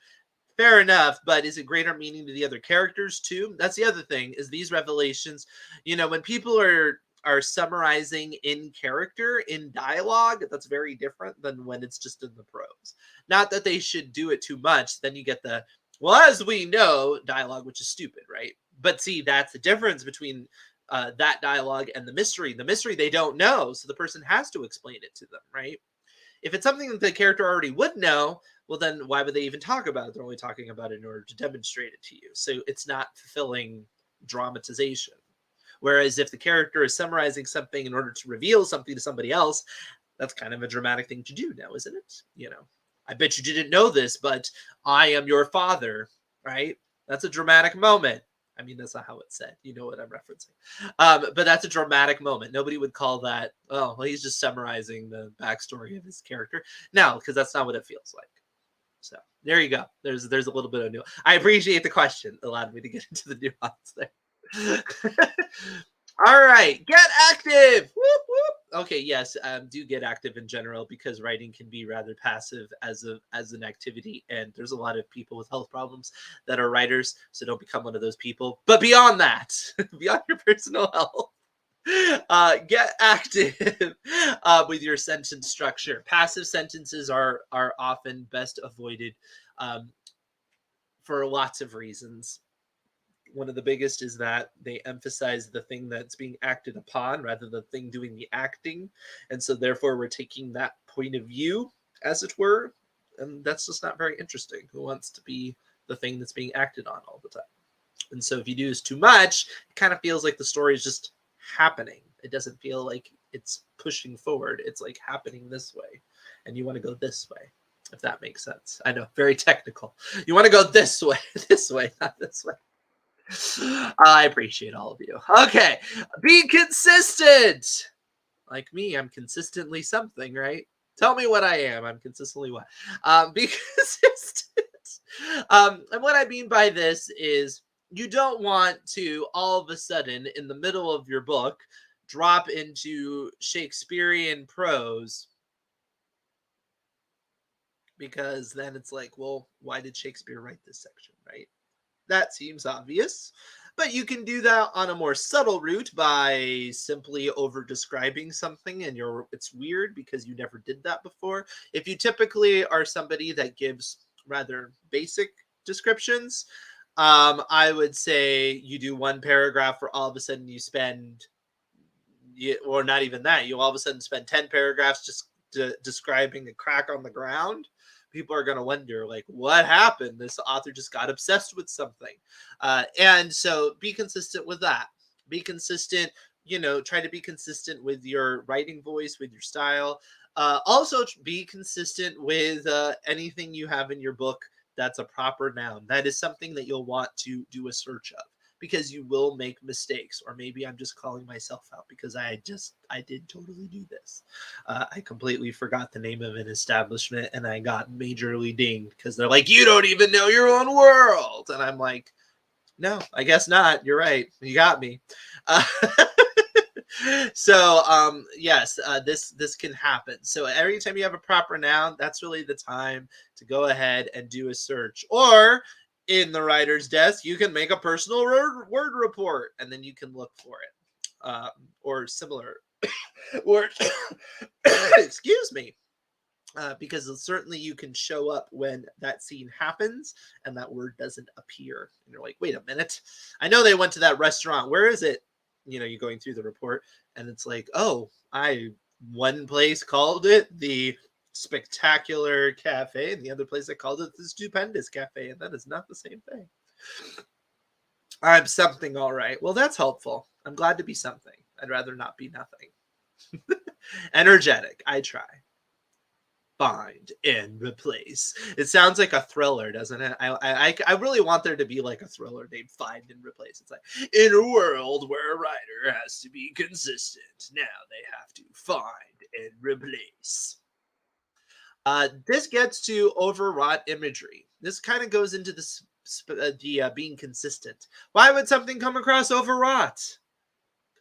Fair enough, but is it greater meaning to the other characters too? That's the other thing, is these revelations, when people are summarizing in character, in dialogue, that's very different than when it's just in the prose. Not that they should do it too much, then you get the, well, as we know, dialogue, which is stupid, right? But see, that's the difference between that dialogue and the mystery. The mystery they don't know, so the person has to explain it to them, right? If it's something that the character already would know, well, then why would they even talk about it? They're only talking about it in order to demonstrate it to you. So it's not fulfilling dramatization. Whereas if the character is summarizing something in order to reveal something to somebody else, that's kind of a dramatic thing to do now, isn't it? I bet you didn't know this, but I am your father, right? That's a dramatic moment. I mean, that's not how it's said. You know what I'm referencing. But that's a dramatic moment. Nobody would call that, oh, well, he's just summarizing the backstory of his character. No, because that's not what it feels like. So there you go. There's a little bit of nuance. I appreciate the question. It allowed me to get into the nuance there. All right, get active. Whoop, whoop. Okay, yes, do get active in general, because writing can be rather passive as an activity, and there's a lot of people with health problems that are writers, so don't become one of those people. But beyond that, beyond your personal health, get active with your sentence structure. Passive sentences are often best avoided for lots of reasons. One of the biggest is that they emphasize the thing that's being acted upon rather than the thing doing the acting. And so therefore we're taking that point of view, as it were, and that's just not very interesting. Who wants to be the thing that's being acted on all the time? And so if you do this too much, it kind of feels like the story is just happening. It doesn't feel like it's pushing forward. It's like happening this way, and you want to go this way, if that makes sense. I know, very technical. You want to go this way, not this way. I appreciate all of you. Okay, be consistent. Like me, I'm consistently something, right? Tell me what I am. I'm consistently what? Be consistent. And what I mean by this is, you don't want to all of a sudden, in the middle of your book, drop into Shakespearean prose, because then it's like, well, why did Shakespeare write this section, right? That seems obvious, but you can do that on a more subtle route by simply over describing something, and it's weird because you never did that before. If you typically are somebody that gives rather basic descriptions, I would say you do one paragraph where all of a sudden you spend, or not even that, you all of a sudden spend 10 paragraphs just describing a crack on the ground, people are going to wonder, like, what happened? This author just got obsessed with something. And so be consistent with that. Be consistent, try to be consistent with your writing voice, with your style. Also, be consistent with anything you have in your book that's a proper noun. That is something that you'll want to do a search of, because you will make mistakes. Or maybe I'm just calling myself out because I did totally do this. I completely forgot the name of an establishment and I got majorly dinged because they're like, you don't even know your own world. And I'm like, no, I guess not. You're right. You got me. So yes, this can happen. So every time you have a proper noun, that's really the time to go ahead and do a search. Or in the writer's desk, you can make a personal word report, and then you can look for it, or similar words. Excuse me. Because certainly you can show up when that scene happens and that word doesn't appear. And you're like, wait a minute. I know they went to that restaurant. Where is it? You're going through the report and it's like, oh, one place called it the Spectacular Cafe and the other place I called it the Stupendous Cafe. And that is not the same thing. I'm something, all right. Well, that's helpful. I'm glad to be something. I'd rather not be nothing. Energetic. I try. Find and replace. It sounds like a thriller, doesn't it? I really want there to be like a thriller named Find and Replace. It's like, in a world where a writer has to be consistent, now they have to find and replace. This gets to overwrought imagery. This kind of goes into the being consistent. Why would something come across overwrought?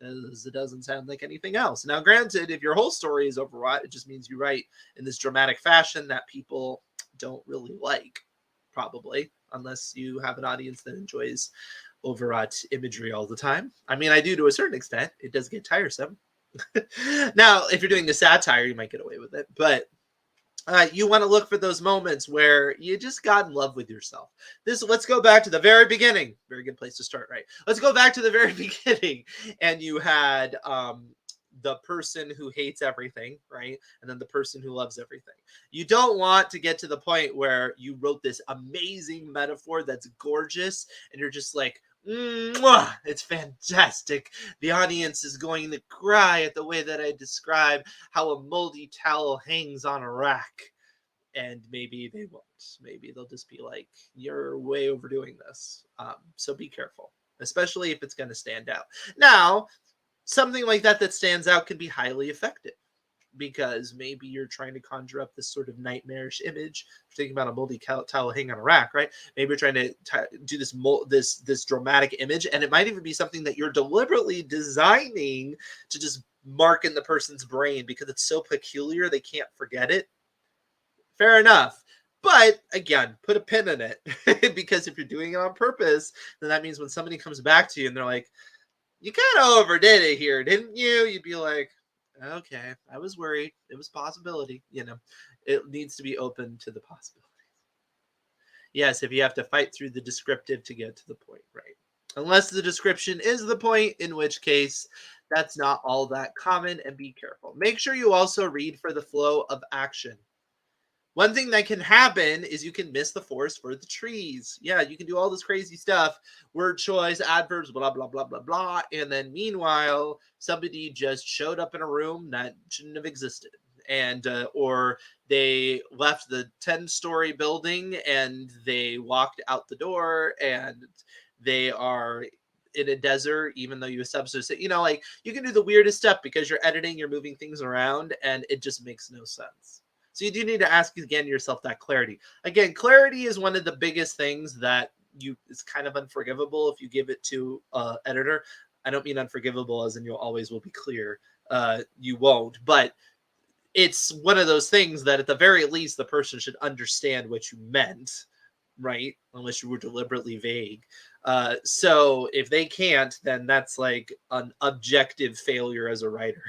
Because it doesn't sound like anything else. Now, granted, if your whole story is overwrought, it just means you write in this dramatic fashion that people don't really like, probably, unless you have an audience that enjoys overwrought imagery all the time. I mean, I do to a certain extent. It does get tiresome. Now, if you're doing a satire, you might get away with it, but you want to look for those moments where you just got in love with yourself. Let's go back to the very beginning. Very good place to start, right? Let's go back to the very beginning. And you had the person who hates everything, right? And then the person who loves everything. You don't want to get to the point where you wrote this amazing metaphor that's gorgeous and you're just like, mwah, it's fantastic. The audience is going to cry at the way that I describe how a moldy towel hangs on a rack. And maybe they won't. Maybe they'll just be like, you're way overdoing this. So be careful, especially if it's going to stand out. Now, something like that stands out can be highly effective, because maybe you're trying to conjure up this sort of nightmarish image. You're thinking about a moldy towel hanging on a rack, right? Maybe you're trying to do this dramatic image, and it might even be something that you're deliberately designing to just mark in the person's brain because it's so peculiar they can't forget it. Fair enough. But again, put a pin in it, because if you're doing it on purpose, then that means when somebody comes back to you and they're like, you kind of overdid it here, didn't you? You'd be like, okay, I was worried. It was a possibility. It needs to be open to the possibilities. Yes, if you have to fight through the descriptive to get to the point, right? Unless the description is the point, in which case that's not all that common, and be careful. Make sure you also read for the flow of action. One thing that can happen is you can miss the forest for the trees. Yeah, you can do all this crazy stuff, word choice, adverbs, blah, blah, blah, blah, blah. And then meanwhile, somebody just showed up in a room that shouldn't have existed. And or they left the 10-story building and they walked out the door and they are in a desert, even though you established it. Like, you can do the weirdest stuff because you're editing, you're moving things around, and it just makes no sense. So you do need to ask again yourself that clarity. Again, clarity is one of the biggest things that it's kind of unforgivable if you give it to an editor. I don't mean unforgivable as in you always will be clear. You won't, but it's one of those things that at the very least the person should understand what you meant, right? Unless you were deliberately vague. So if they can't, then that's like an objective failure as a writer.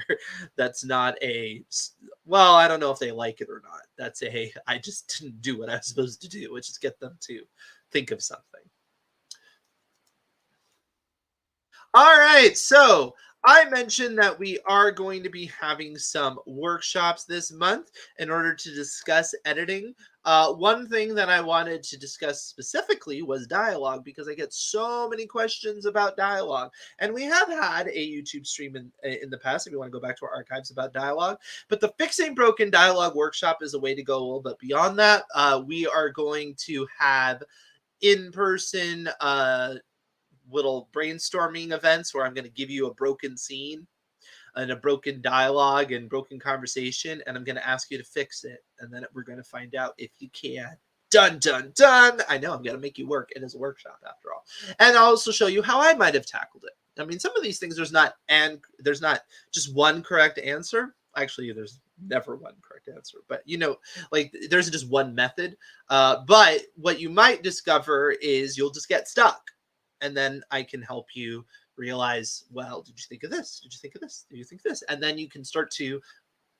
That's not well, I don't know if they like it or not. That's I just didn't do what I was supposed to do, which is get them to think of something. All right, so I mentioned that we are going to be having some workshops this month in order to discuss editing. One thing that I wanted to discuss specifically was dialogue, because I get so many questions about dialogue. And we have had a YouTube stream in the past, if you want to go back to our archives, about dialogue. But the Fixing Broken Dialogue workshop is a way to go a little bit beyond that. We are going to have in-person little brainstorming events where I'm going to give you a broken scene and a broken dialogue and broken conversation, and I'm going to ask you to fix it, and then we're going to find out if you can. Dun dun dun! I know I'm going to make you work. It is a workshop after all, and I'll also show you how I might have tackled it. I mean, some of these things there's not just one correct answer. Actually, there's never one correct answer, but like there's just one method. But what you might discover is you'll just get stuck, and then I can help you realize, well, did you think of this? Did you think of this? Did you think of this? And then you can start to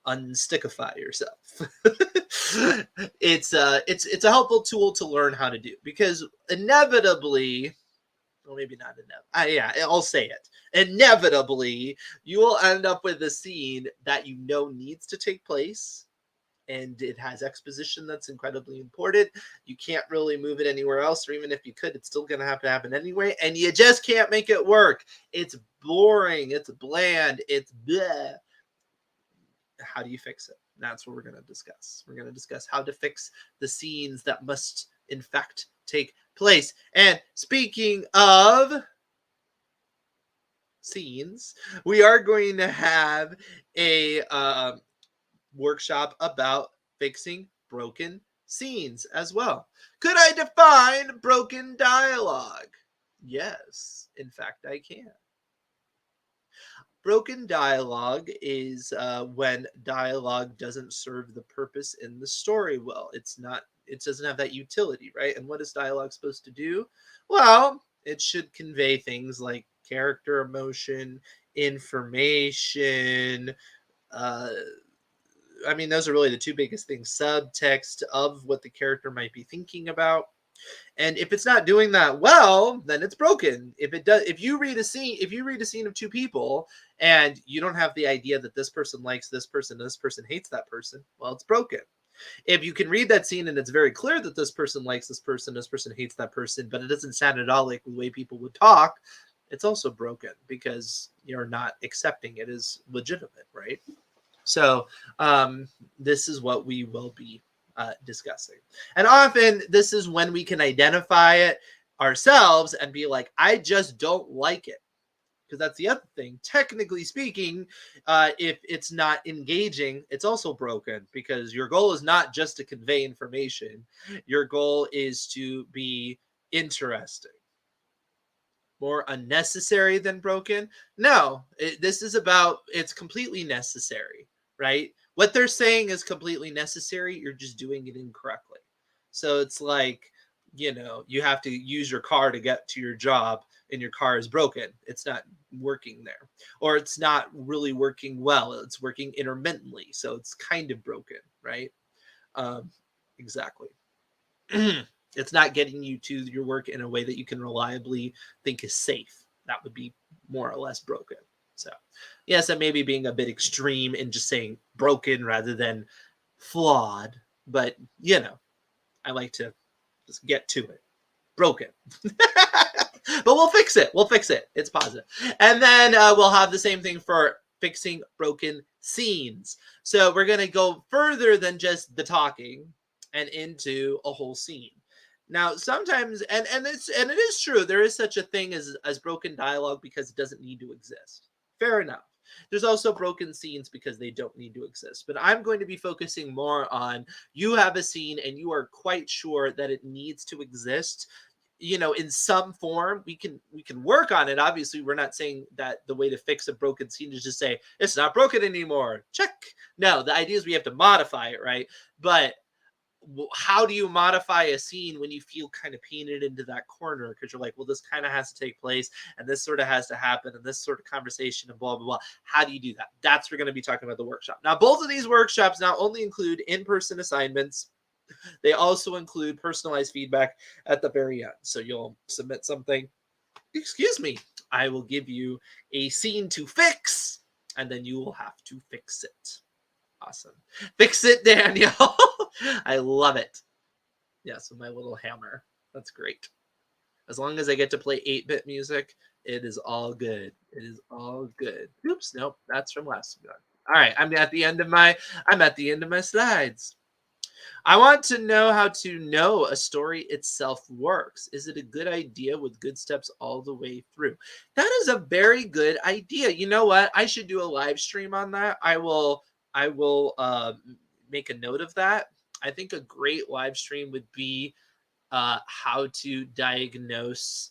unstickify yourself. It's a helpful tool to learn how to do, because inevitably, well, maybe not inevitably. Yeah, I'll say it. Inevitably, you will end up with a scene that needs to take place, and it has exposition that's incredibly important. You can't really move it anywhere else, or even if you could, it's still going to have to happen anyway, and you just can't make it work. It's boring. It's bland. It's bleh. How do you fix it? That's what we're going to discuss. We're going to discuss how to fix the scenes that must, in fact, take place. And speaking of scenes, we are going to have a workshop about fixing broken scenes as well. Could I define broken dialogue? Yes, in fact, I can. Broken dialogue is when dialogue doesn't serve the purpose in the story well. It doesn't have that utility, right? And what is dialogue supposed to do? Well, it should convey things like character, emotion, information. I mean, those are really the two biggest things: subtext of what the character might be thinking about. And if it's not doing that well, then it's broken. If you read a scene of two people and you don't have the idea that this person likes this person, this person hates that person, well, it's broken. If you can read that scene and it's very clear that this person likes this person hates that person, but it doesn't sound at all like the way people would talk, it's also broken, because you're not accepting it as legitimate, right? So this is what we will be discussing. And often this is when we can identify it ourselves and be like, I just don't like it. Because that's the other thing. Technically speaking, if it's not engaging, it's also broken, because your goal is not just to convey information. Your goal is to be interesting. More unnecessary than broken? No, it's completely necessary, right? What they're saying is completely necessary. You're just doing it incorrectly. So it's like, you have to use your car to get to your job, and your car is broken. It's not working there, or it's not really working well. It's working intermittently. So it's kind of broken, right? Exactly. It's not getting you to your work in a way that you can reliably think is safe. That would be more or less broken. So, yes, that may be being a bit extreme in just saying broken rather than flawed, but I like to just get to it. Broken. But we'll fix it. It's positive. And then we'll have the same thing for fixing broken scenes. So we're going to go further than just the talking and into a whole scene. Now, sometimes, and it is true, there is such a thing as broken dialogue because it doesn't need to exist. Fair enough. There's also broken scenes because they don't need to exist. But I'm going to be focusing more on, you have a scene and you are quite sure that it needs to exist, in some form. We can work on it. Obviously, we're not saying that the way to fix a broken scene is just say it's not broken anymore. Check. No, the idea is we have to modify it, right? But how do you modify a scene when you feel kind of painted into that corner, because you're like, well, this kind of has to take place and this sort of has to happen and this sort of conversation and blah blah blah. How do you do that? That's what we're going to be talking about the workshop. Now, both of these workshops not only include in-person assignments, they also include personalized feedback at the very end. So you'll submit something excuse me, I will give you a scene to fix, and then you will have to fix it. Awesome. Fix it, Daniel. I love it. Yes, with my little hammer. That's great. As long as I get to play 8-bit music, it is all good. It is all good. Oops, nope, that's from last one. All right, I'm at the end of my slides. I want to know how to know a story itself works. Is it a good idea with good steps all the way through? That is a very good idea. You know what? I should do a live stream on that. I will make a note of that. I think a great live stream would be how to diagnose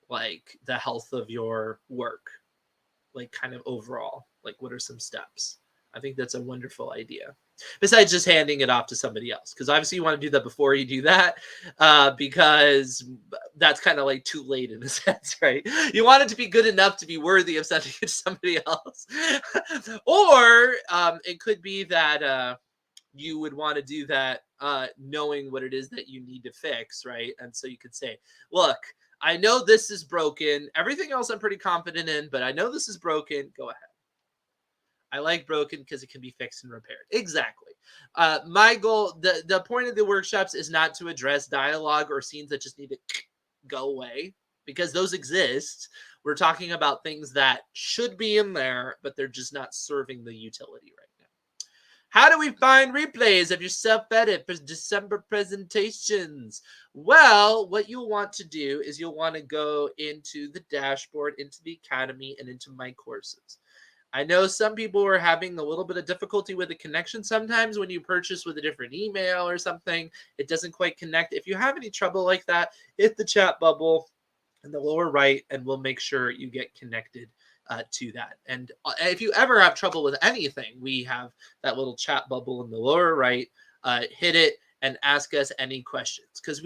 like the health of your work, like kind of overall, like what are some steps? I think that's a wonderful idea. Besides just handing it off to somebody else, because obviously you want to do that before you do that, because that's kind of like too late in a sense, right? You want it to be good enough to be worthy of sending it to somebody else, or it could be that you would want to do that knowing what it is that you need to fix, right? And so you could say, look, I know this is broken. Everything else I'm pretty confident in, but I know this is broken. Go ahead. I like broken because it can be fixed and repaired. Exactly. My goal, the point of the workshops is not to address dialogue or scenes that just need to go away, because those exist. We're talking about things that should be in there, but they're just not serving the utility right now. How do we find replays of your self-edit for December presentations? Well, what you'll want to do is you'll want to go into the dashboard, into the academy, and into my courses. I know some people are having a little bit of difficulty with the connection sometimes when you purchase with a different email or something. It doesn't quite connect. If you have any trouble like that, hit the chat bubble in the lower right, and we'll make sure you get connected to that. And if you ever have trouble with anything, we have that little chat bubble in the lower right. Hit it and ask us any questions, because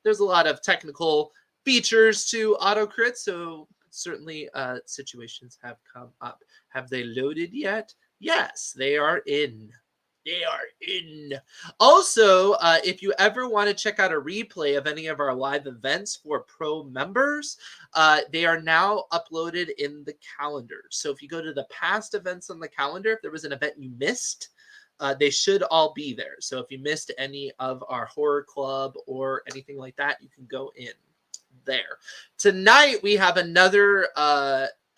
there's a lot of technical features to AutoCrit, so certainly situations have come up. Have they loaded yet? Yes, they are in. They are in. Also, if you ever want to check out a replay of any of our live events for pro members, they are now uploaded in the calendar. So if you go to the past events on the calendar, if there was an event you missed, they should all be there. So if you missed any of our horror club or anything like that, you can go in there. Tonight we have another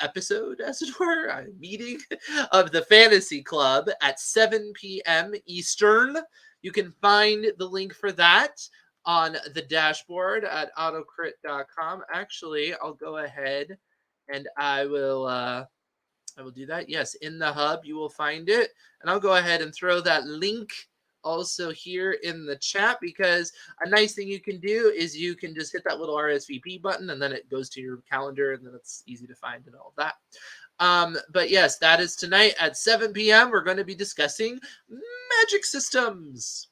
episode, as it were, a meeting of the Fantasy Club at 7 p.m. Eastern. You can find the link for that on the dashboard at autocrit.com. Actually, I'll go ahead and I will do that. Yes, in the hub you will find it, and I'll go ahead and throw that link also here in the chat, because a nice thing you can do is you can just hit that little RSVP button, and then it goes to your calendar, and then it's easy to find and all of that. But yes, that is tonight at 7 p.m. We're going to be discussing magic systems.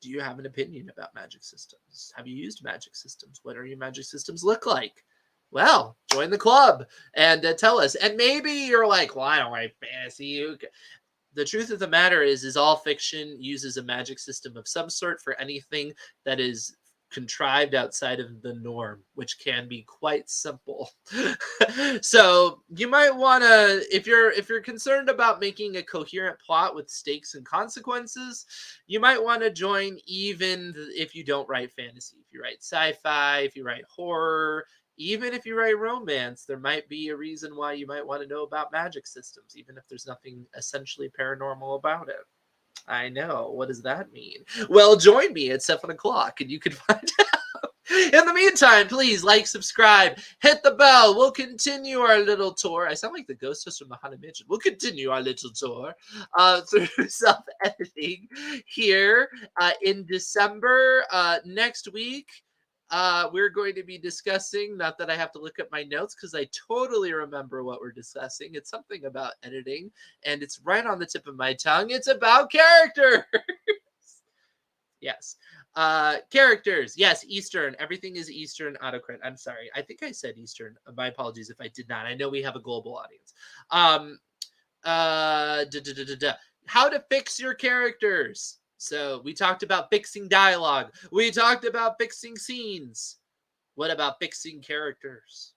Do you have an opinion about magic systems? Have you used magic systems? What are your magic systems look like? Well, join the club and tell us. And maybe you're like, well, I don't write fantasy. The truth of the matter is all fiction uses a magic system of some sort for anything that is contrived outside of the norm, which can be quite simple. So you might want to, if you're concerned about making a coherent plot with stakes and consequences, you might want to join even if you don't write fantasy. If you write sci-fi, if you write horror, even if you write romance, there might be a reason why you might want to know about magic systems, even if there's nothing essentially paranormal about it. I know. What does that mean? Well, join me at 7 o'clock and you can find out. In the meantime, please like, subscribe, hit the bell. We'll continue our little tour. I sound like the ghost from the Haunted Mansion. We'll continue our little tour through self-editing here in December. Next week, we're going to be discussing, not that I have to look at my notes because I totally remember what we're discussing. It's something about editing, and it's right on the tip of my tongue. It's about characters. Yes. Characters. Yes, Eastern. Everything is Eastern AutoCrit. I'm sorry. I think I said Eastern. My apologies if I did not. I know we have a global audience. How to fix your characters. So we talked about fixing dialogue. We talked about fixing scenes. What about fixing characters?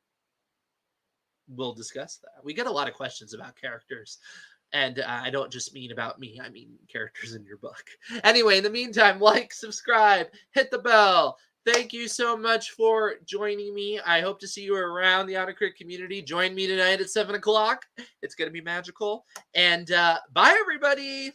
We'll discuss that. We get a lot of questions about characters. And I don't just mean about me, I mean characters in your book. Anyway, in the meantime, like, subscribe, hit the bell. Thank you so much for joining me. I hope to see you around the AutoCrit community. Join me tonight at 7 o'clock. It's going to be magical. And bye, everybody.